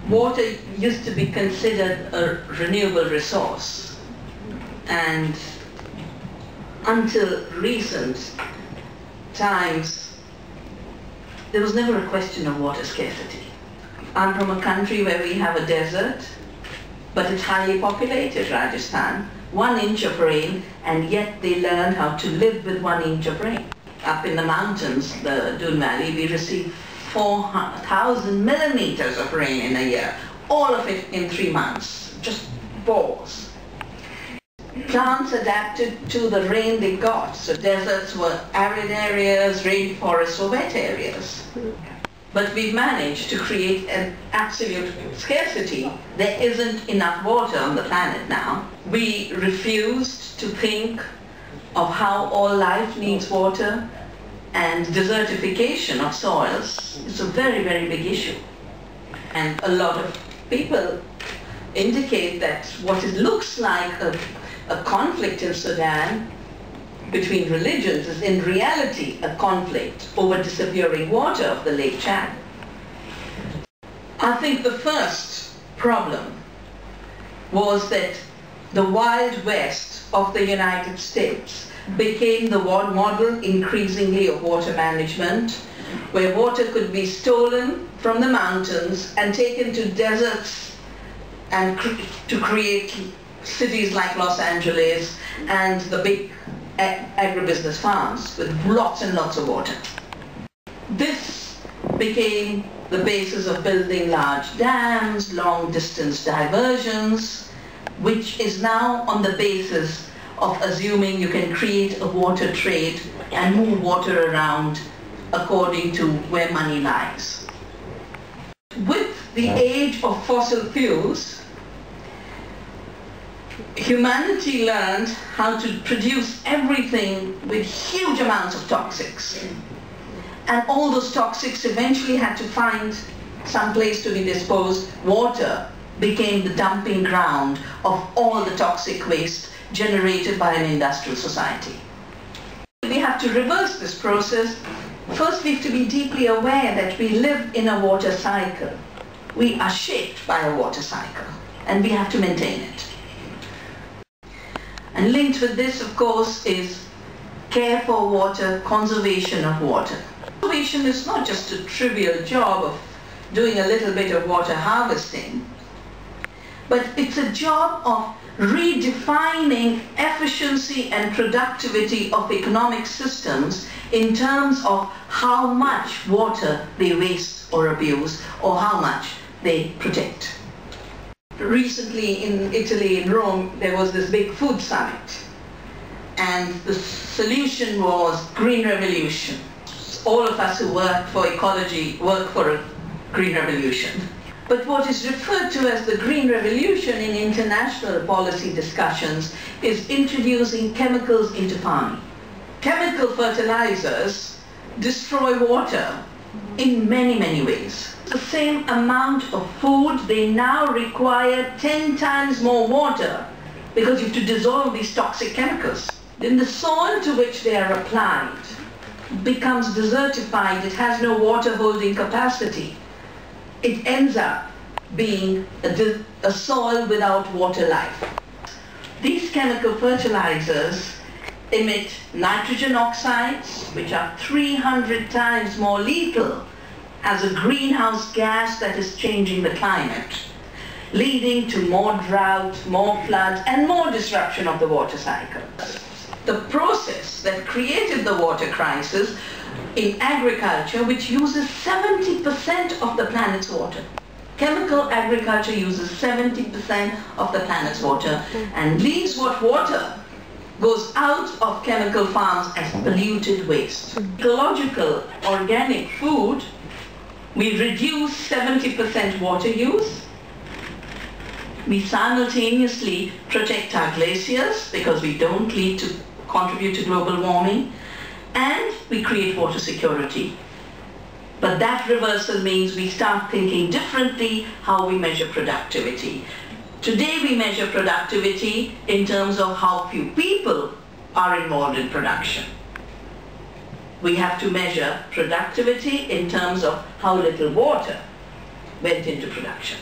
water used to be considered a renewable resource, and until recent times there was never a question of water scarcity. I'm from a country where we have a desert, but it's highly populated, Rajasthan. 1 inch of rain, and yet they learned how to live with 1 inch of rain. Up in the mountains, the Doon Valley, we receive 4,000 millimeters of rain in a year. All of it in 3 months, just pours. Plants adapted to the rain they got. So deserts were arid areas, rainforests were wet areas. But we've managed to create an absolute scarcity. There isn't enough water on the planet now. We refused to think of how all life needs water, and desertification of soils is a very, very big issue. And a lot of people indicate that what it looks like a conflict in Sudan between religions is in reality a conflict over disappearing water of the Lake Chad. I think the first problem was that the Wild West of the United States became the model increasingly of water management, where water could be stolen from the mountains and taken to deserts and to create cities like Los Angeles and the big agribusiness farms with lots and lots of water. This became the basis of building large dams, long-distance diversions, which is now on the basis of assuming you can create a water trade and move water around according to where money lies. With the age of fossil fuels, humanity learned how to produce everything with huge amounts of toxics. And all those toxics eventually had to find some place to be disposed. Water became the dumping ground of all the toxic waste generated by an industrial society. We have to reverse this process. First, we have to be deeply aware that we live in a water cycle. We are shaped by a water cycle, and we have to maintain it. And linked with this, of course, is care for water, conservation of water. Conservation is not just a trivial job of doing a little bit of water harvesting, but it's a job of redefining efficiency and productivity of economic systems in terms of how much water they waste or abuse, or how much they protect. Recently in Italy, in Rome, there was this big food summit, and the solution was green revolution. All of us who work for ecology work for a green revolution. But what is referred to as the green revolution in international policy discussions is introducing chemicals into farming. Chemical fertilizers destroy water in many, many ways. The same amount of food, they now require 10 times more water because you have to dissolve these toxic chemicals. Then the soil to which they are applied becomes desertified. It has no water holding capacity. It ends up being a soil without water life. These chemical fertilizers emit nitrogen oxides, which are 300 times more lethal as a greenhouse gas that is changing the climate, leading to more drought, more floods, and more disruption of the water cycle. The process that created the water crisis in agriculture, which uses 70% of the planet's water. Chemical agriculture uses 70% of the planet's water and leaves what water goes out of chemical farms as polluted waste. Ecological organic food, we reduce 70% water use. We simultaneously protect our glaciers because we don't contribute to global warming, and we create water security. But that reversal means we start thinking differently how we measure productivity. Today we measure productivity in terms of how few people are involved in production. We have to measure productivity in terms of how little water went into production.